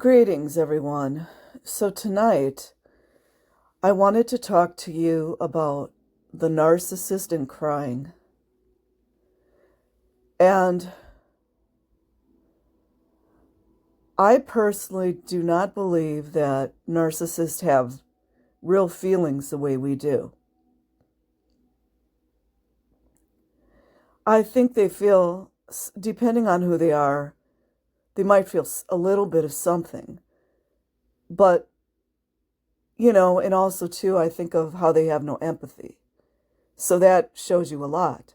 Greetings, everyone. So tonight, I wanted to talk to you about the narcissist and crying. And I personally do not believe that narcissists have real feelings the way we do. I think they feel, depending on who they are, they might feel a little bit of something. But, and also too, I think of how they have no empathy. So that shows you a lot.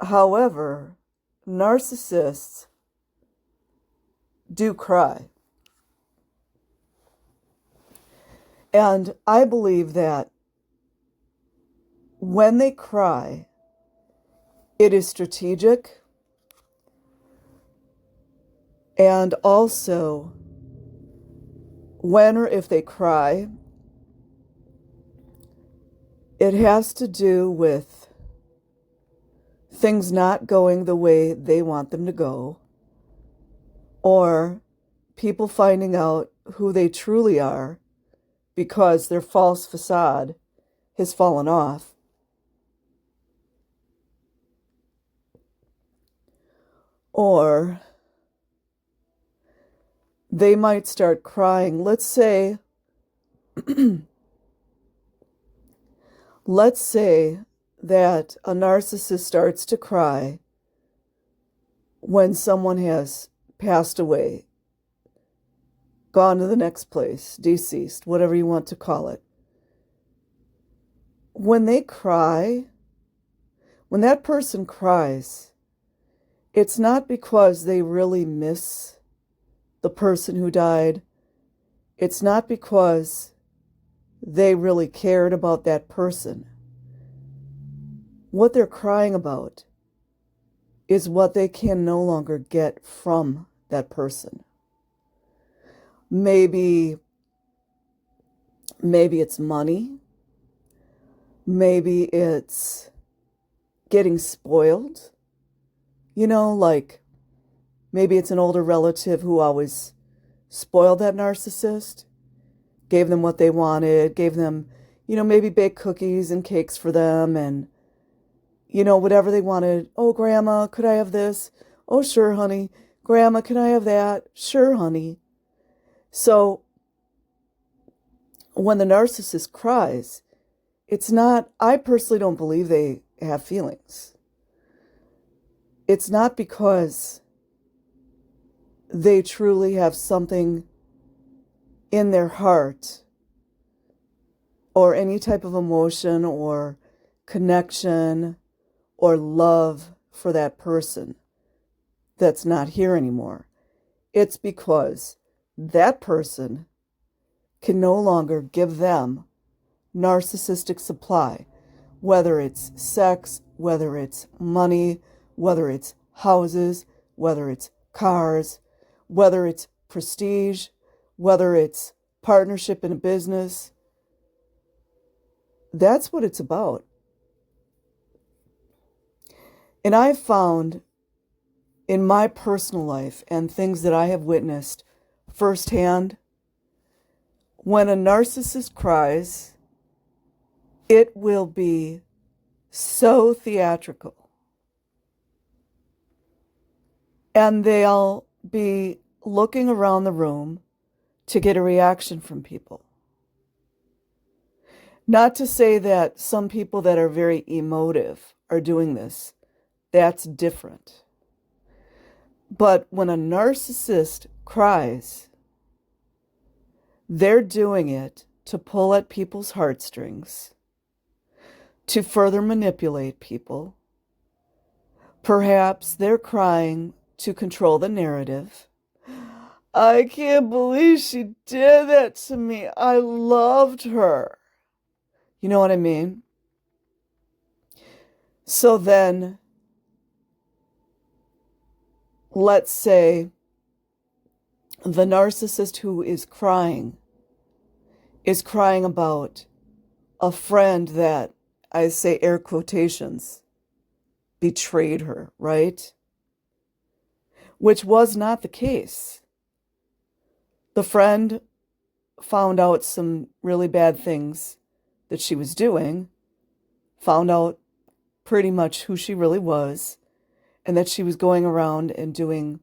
However, narcissists do cry. And I believe that when they cry, it is strategic, and also when or if they cry, it has to do with things not going the way they want them to go, or people finding out who they truly are because their false facade has fallen off. Or they might start crying. Let's say that a narcissist starts to cry when someone has passed away, gone to the next place, deceased, whatever you want to call it. When they cry, when that person cries, it's not because they really miss the person who died. It's not because they really cared about that person. What they're crying about is what they can no longer get from that person. Maybe it's money. Maybe it's getting spoiled. Like maybe it's an older relative who always spoiled that narcissist, gave them what they wanted, gave them, maybe baked cookies and cakes for them and, whatever they wanted. Oh, Grandma, could I have this? Oh, sure, honey. Grandma, can I have that? Sure, honey. So when the narcissist cries, I personally don't believe they have feelings. It's not because they truly have something in their heart or any type of emotion or connection or love for that person that's not here anymore. It's because that person can no longer give them narcissistic supply, whether it's sex, whether it's money, whether it's houses, whether it's cars, whether it's prestige, whether it's partnership in a business. That's what it's about. And I've found in my personal life and things that I have witnessed firsthand, when a narcissist cries, it will be so theatrical. And they'll be looking around the room to get a reaction from people. Not to say that some people that are very emotive are doing this. That's different. But when a narcissist cries, they're doing it to pull at people's heartstrings, to further manipulate people. Perhaps they're crying to control the narrative. I can't believe she did that to me. I loved her. You know what I mean? So then, let's say the narcissist who is crying about a friend that, I say air quotations, betrayed her, right? Which was not the case. The friend found out some really bad things that she was doing, found out pretty much who she really was, and that she was going around and doing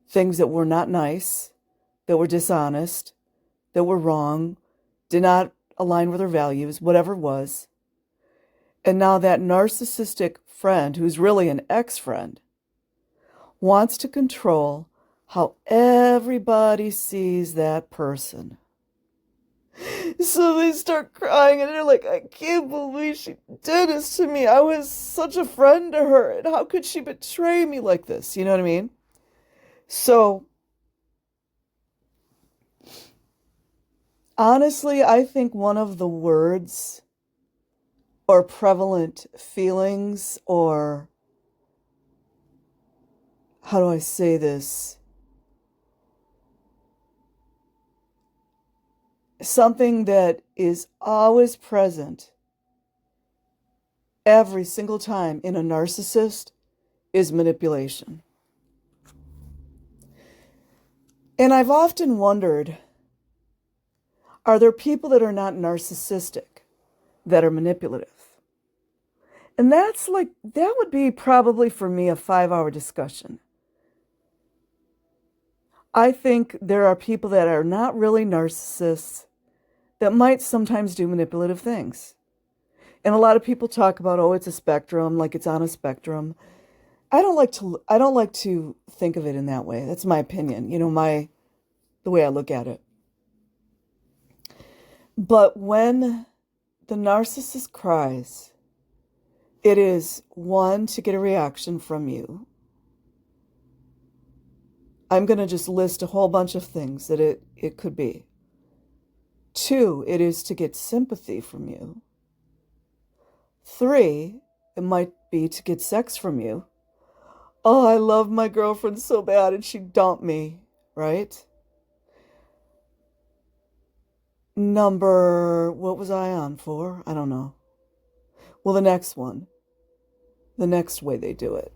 things that were not nice, that were dishonest, that were wrong, did not align with her values, whatever it was. And now that narcissistic friend, who's really an ex-friend, wants to control how everybody sees that person. So they start crying and they're like, I can't believe she did this to me. I was such a friend to her. And how could she betray me like this? You know what I mean? So, honestly, I think one of the words or prevalent feelings, or how do I say this? Something that is always present every single time in a narcissist is manipulation. And I've often wondered, are there people that are not narcissistic that are manipulative? And that would be probably for me a 5-hour discussion. I think there are people that are not really narcissists that might sometimes do manipulative things. And a lot of people talk about, oh, it's a spectrum, like it's on a spectrum. I don't like to think of it in that way. That's my opinion, the way I look at it. But when the narcissist cries, it is, one, to get a reaction from you. I'm going to just list a whole bunch of things that it could be. 2, it is to get sympathy from you. 3, it might be to get sex from you. Oh, I love my girlfriend so bad and she dumped me, right? What was I on for? I don't know. Well, the next one. The next way they do it.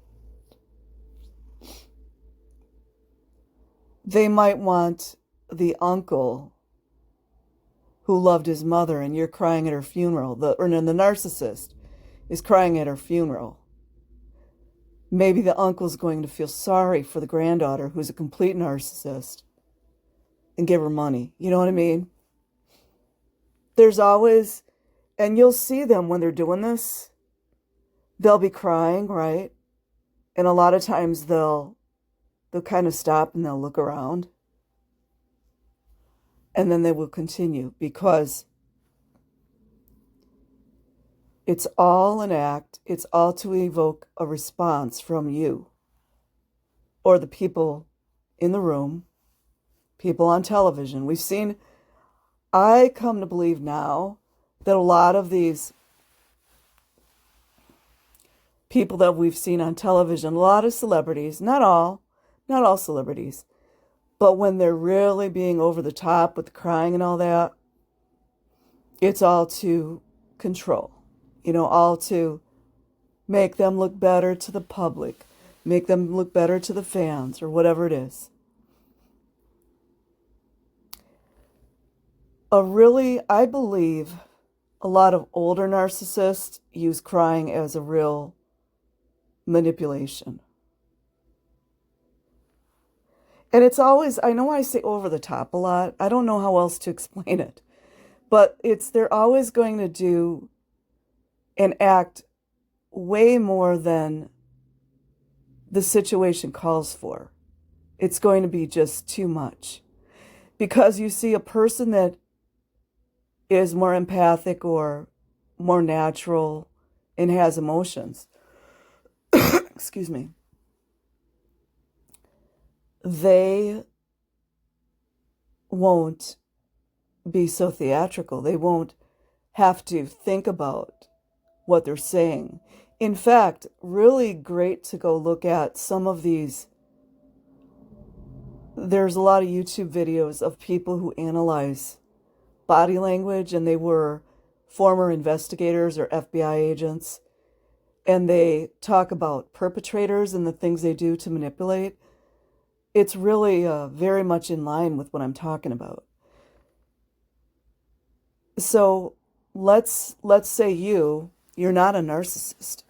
They might want the uncle who loved his mother and you're crying at her funeral. The narcissist is crying at her funeral. Maybe the uncle's going to feel sorry for the granddaughter who's a complete narcissist and give her money. You know what I mean? There's always, and you'll see them when they're doing this, they'll be crying, right? And a lot of times they'll kind of stop and they'll look around. And then they will continue because it's all an act. It's all to evoke a response from you or the people in the room, people on television. I come to believe now that a lot of these people that we've seen on television, a lot of celebrities, not all celebrities, but when they're really being over the top with the crying and all that, it's all to control, all to make them look better to the public, make them look better to the fans or whatever it is. I believe a lot of older narcissists use crying as a real manipulation. And it's always, I know I say over the top a lot. I don't know how else to explain it. But they're always going to do and act way more than the situation calls for. It's going to be just too much. Because you see a person that is more empathic or more natural and has emotions. Excuse me. They won't be so theatrical. They won't have to think about what they're saying. In fact, really great to go look at some of these. There's a lot of YouTube videos of people who analyze body language, and they were former investigators or FBI agents, and they talk about perpetrators and the things they do to manipulate. it's really very much in line with what I'm talking about. So let's say you're not a narcissist.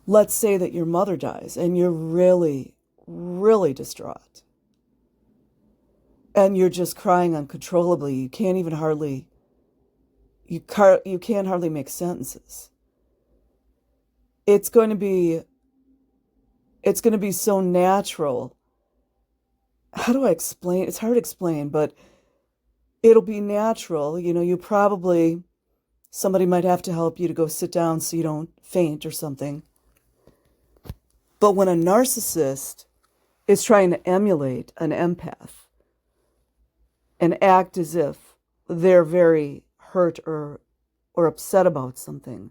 Let's say that your mother dies and you're really, really distraught. And you're just crying uncontrollably. You can't even hardly, you can't hardly make sentences. It's going to be so natural. How do I explain? It's hard to explain, but it'll be natural. Somebody might have to help you to go sit down so you don't faint or something. But when a narcissist is trying to emulate an empath and act as if they're very hurt or upset about something,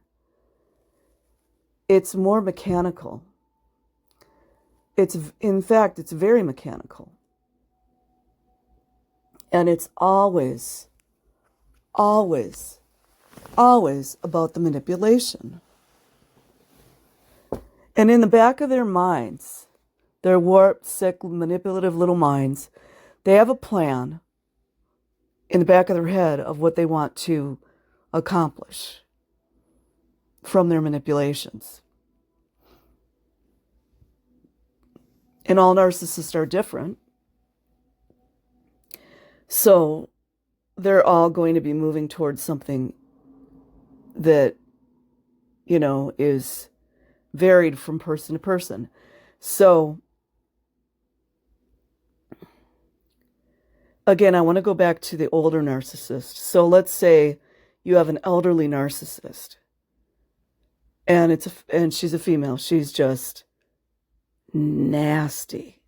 it's more mechanical. In fact, it's very mechanical. And it's always, always, always about the manipulation. And in the back of their minds, their warped, sick, manipulative little minds, they have a plan in the back of their head of what they want to accomplish from their manipulations. And all narcissists are different. So they're all going to be moving towards something that, is varied from person to person. So, again, I want to go back to the older narcissist. So let's say you have an elderly narcissist, and she's a female. She's just nasty.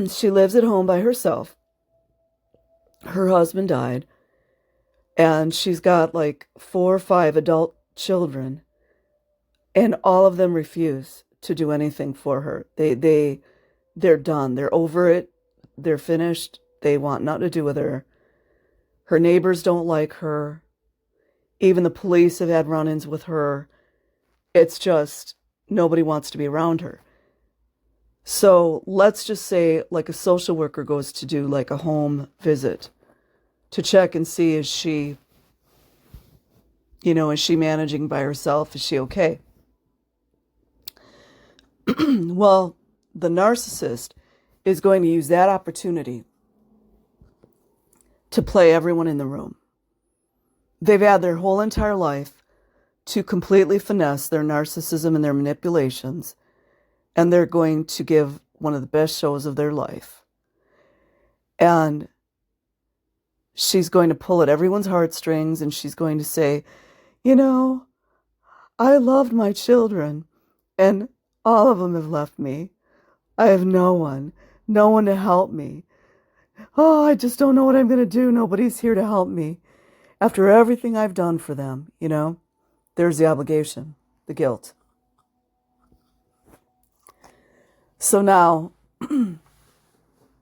She lives at home by herself. Her husband died, and she's got like 4 or 5 adult children, and all of them refuse to do anything for her. They're done. They're over it. They're finished. They want nothing to do with her. Her neighbors don't like her. Even the police have had run-ins with her. It's just nobody wants to be around her. So let's just say like a social worker goes to do like a home visit to check and see, is she managing by herself? Is she okay? Well, the narcissist is going to use that opportunity to play everyone in the room. They've had their whole entire life to completely finesse their narcissism and their manipulations, and they're going to give one of the best shows of their life. And she's going to pull at everyone's heartstrings, and she's going to say, I loved my children, and all of them have left me. I have no one to help me. Oh, I just don't know what I'm going to do. Nobody's here to help me. After everything I've done for them, there's the obligation, the guilt. So now,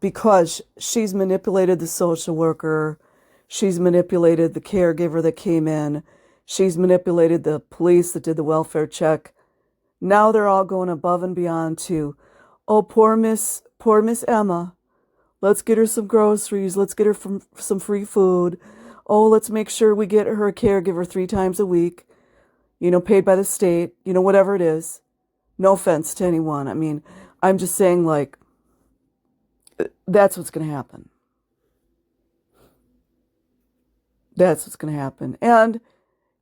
because she's manipulated the social worker, she's manipulated the caregiver that came in, she's manipulated the police that did the welfare check, now they're all going above and beyond to, oh, poor Miss Emma. Let's get her some groceries. Let's get her some free food. Oh, let's make sure we get her a caregiver 3 times a week, paid by the state, whatever it is. No offense to anyone. I mean, I'm just saying, like, that's what's going to happen. That's what's going to happen. And,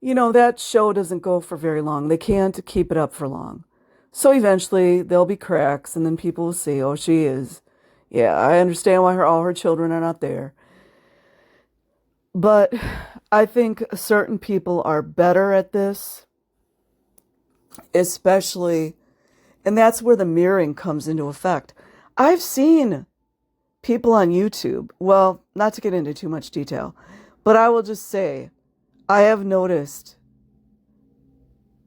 that show doesn't go for very long. They can't keep it up for long. So eventually there'll be cracks, and then people will see, oh, she is. Yeah, I understand why all her children are not there. But I think certain people are better at this, especially, and that's where the mirroring comes into effect. I've seen people on YouTube, well, not to get into too much detail, but I will just say, I have noticed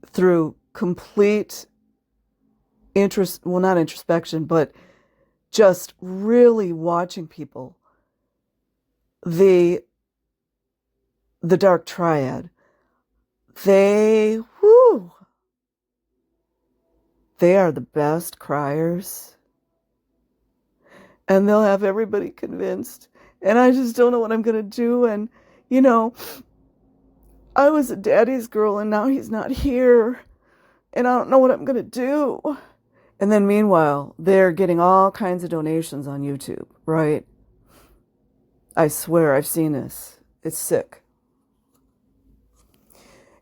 through complete not introspection, but just really watching people, the dark triad, they they are the best criers. And they'll have everybody convinced. And I just don't know what I'm going to do. And, you know, I was a daddy's girl and now he's not here. And I don't know what I'm going to do. And then meanwhile, they're getting all kinds of donations on YouTube, right? I swear I've seen this. It's sick.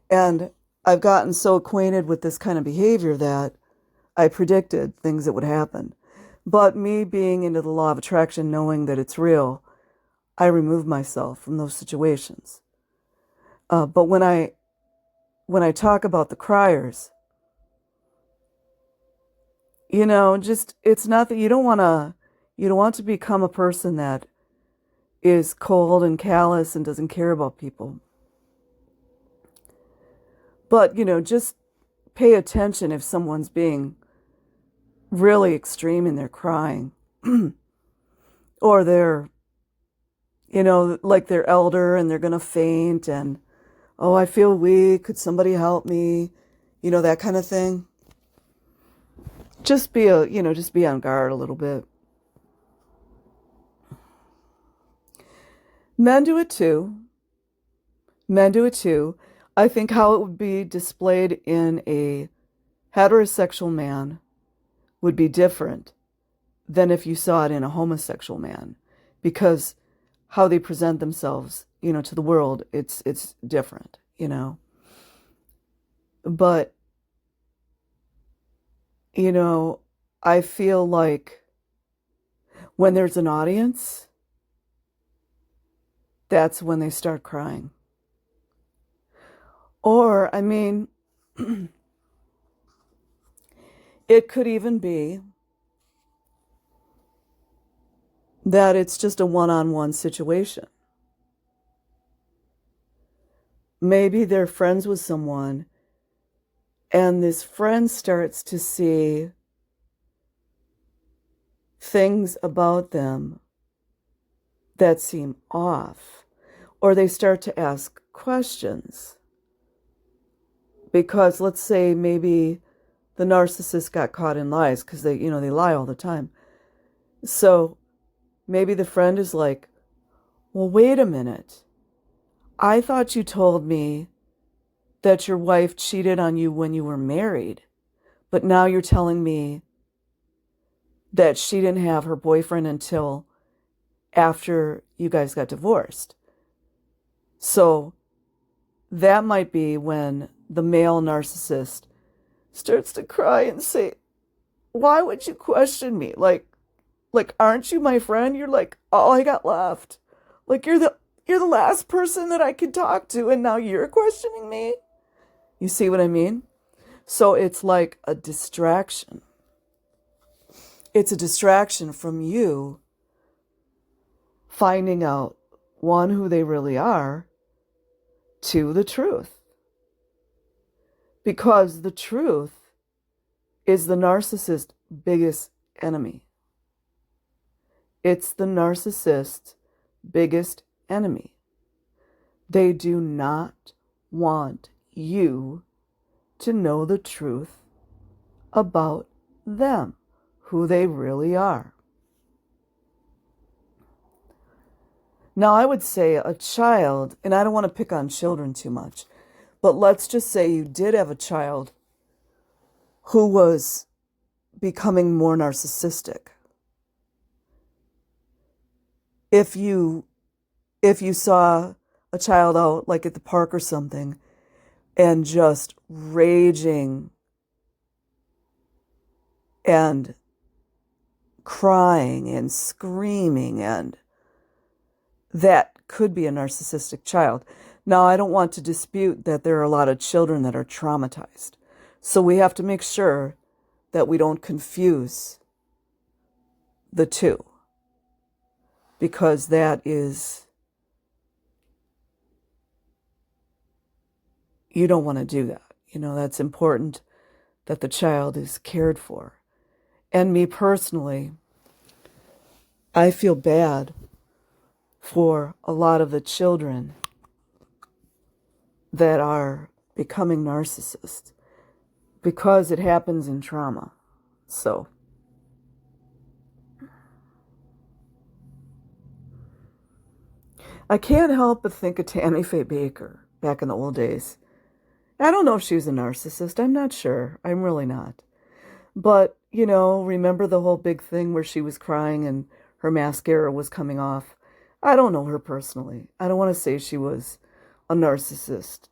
And I've gotten so acquainted with this kind of behavior that I predicted things that would happen. But me being into the law of attraction, knowing that it's real, I remove myself from those situations. But when I talk about the criers, you know, just, it's not that you don't want to become a person that is cold and callous and doesn't care about people. But, you know, just pay attention if someone's being really extreme in their crying. Or they're, you know, like they're elder and they're going to faint and, oh, I feel weak. Could somebody help me? You know, that kind of thing. Just be on guard a little bit. Men do it too. I think how it would be displayed in a heterosexual man would be different than if you saw it in a homosexual man, because how they present themselves, you know, to the world, it's different, you know. But, you know, I feel like when there's an audience, that's when they start crying. Or, I mean, it could even be that it's just a one-on-one situation. Maybe they're friends with someone, and this friend starts to see things about them that seem off, or they start to ask questions. Because let's say maybe the narcissist got caught in lies, because they lie all the time. So maybe the friend is like, well, wait a minute. I thought you told me that your wife cheated on you when you were married, but now you're telling me that she didn't have her boyfriend until after you guys got divorced. So that might be when the male narcissist starts to cry and say, why would you question me? Like, aren't you my friend? You're like all I got left. Like, you're the last person that I could talk to, and now you're questioning me? You see what I mean? So it's like a distraction. It's a distraction from you finding out, one, who they really are, two, the truth. Because the truth is the narcissist's biggest enemy. It's the narcissist's biggest enemy. They do not want you to know the truth about them, who they really are. Now, I would say a child, and I don't want to pick on children too much, but let's just say you did have a child who was becoming more narcissistic. If you saw a child out like at the park or something and just raging and crying and screaming, and that could be a narcissistic child. Now, I don't want to dispute that there are a lot of children that are traumatized. So we have to make sure that we don't confuse the two, because that is, you don't want to do that. You know, that's important that the child is cared for. And me personally, I feel bad for a lot of the children that are becoming narcissists, because it happens in trauma. So I can't help but think of Tammy Fay Baker back in the old days. I don't know if she was a narcissist. I'm not sure. I'm really not. But, remember the whole big thing where she was crying and her mascara was coming off? I don't know her personally. I don't want to say she was a narcissist,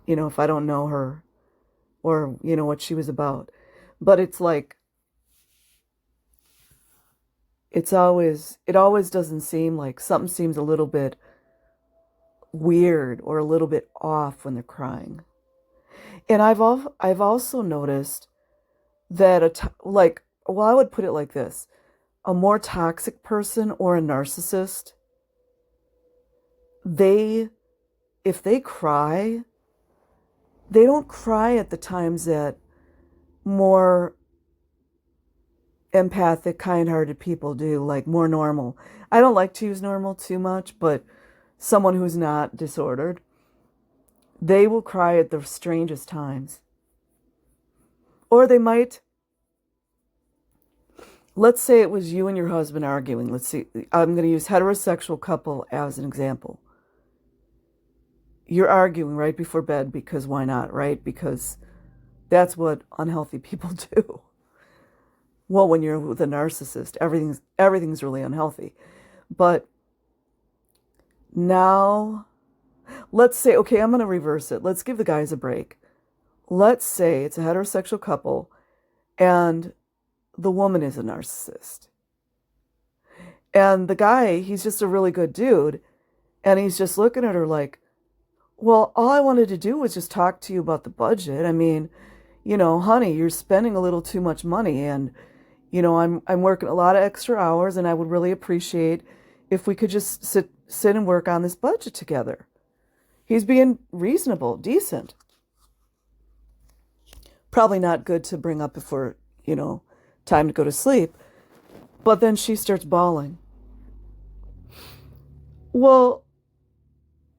if I don't know her or, what she was about. But it's like, it always doesn't seem like something seems a little bit weird or a little bit off when they're crying. And I've also noticed that I would put it like this: a more toxic person or a narcissist, if they cry, they don't cry at the times that more empathic, kind-hearted people do, like more normal. I don't like to use normal too much, but someone who's not disordered, they will cry at the strangest times. Or they might, let's say it was you and your husband arguing. Let's see, I'm going to use heterosexual couple as an example. You're arguing right before bed because why not, right? Because that's what unhealthy people do. Well, when you're with a narcissist, everything's really unhealthy. But now, let's say, okay, I'm going to reverse it. Let's give the guys a break. Let's say it's a heterosexual couple and the woman is a narcissist. And the guy, he's just a really good dude. And he's just looking at her like, well, all I wanted to do was just talk to you about the budget. I mean, honey, you're spending a little too much money, and I'm working a lot of extra hours, and I would really appreciate if we could just sit and work on this budget together. He's being reasonable, decent. Probably not good to bring up before, time to go to sleep. But then she starts bawling. Well,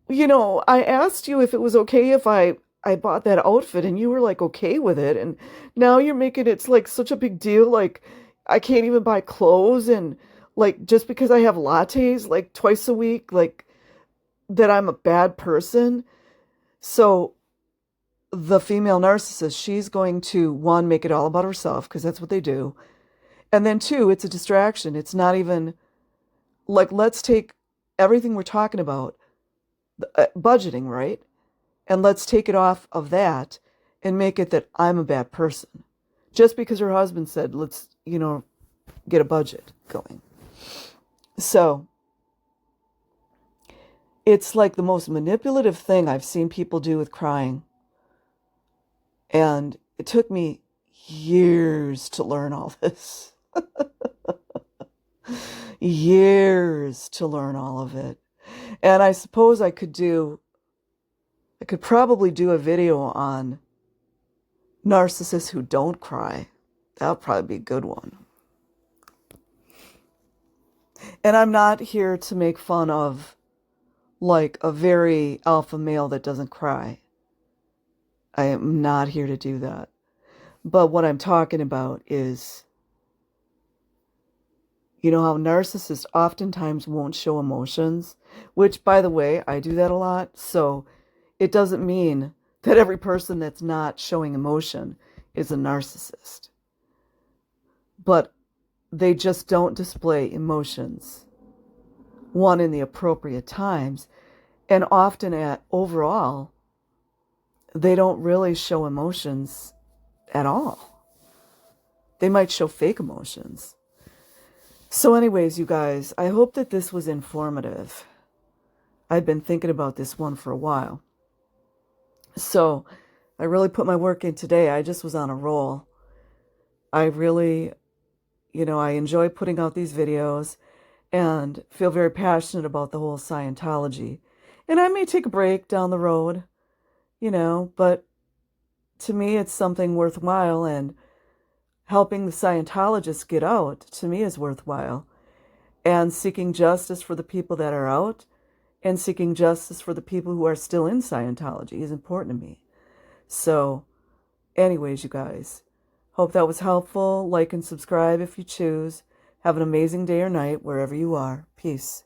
I asked you if it was okay if I bought that outfit, and you were like okay with it, and now you're making it like such a big deal, like I can't even buy clothes, and like just because I have lattes like twice a week, like that I'm a bad person. So the female narcissist, she's going to, one, make it all about herself, because that's what they do, and then two, it's a distraction. It's not even like, let's take everything we're talking about, budgeting, right? And let's take it off of that and make it that I'm a bad person. Just because her husband said, let's, get a budget going. So it's like the most manipulative thing I've seen people do with crying. And it took me years to learn all this. Years to learn all of it. And I suppose I could probably do a video on narcissists who don't cry. That'll probably be a good one. And I'm not here to make fun of like a very alpha male that doesn't cry. I am not here to do that. But what I'm talking about is, how narcissists oftentimes won't show emotions, which, by the way, I do that a lot. So it doesn't mean that every person that's not showing emotion is a narcissist. But they just don't display emotions, one, in the appropriate times, and often overall, they don't really show emotions at all. They might show fake emotions. So anyways, you guys, I hope that this was informative. I've been thinking about this one for a while. So I really put my work in today. I just was on a roll. I really, I enjoy putting out these videos and feel very passionate about the whole Scientology. And I may take a break down the road, but to me it's something worthwhile, and helping the Scientologists get out, to me, is worthwhile. And seeking justice for the people that are out, and seeking justice for the people who are still in Scientology, is important to me. So Anyways, you guys, hope that was helpful. Like and subscribe if you choose. Have an amazing day or night wherever you are. Peace.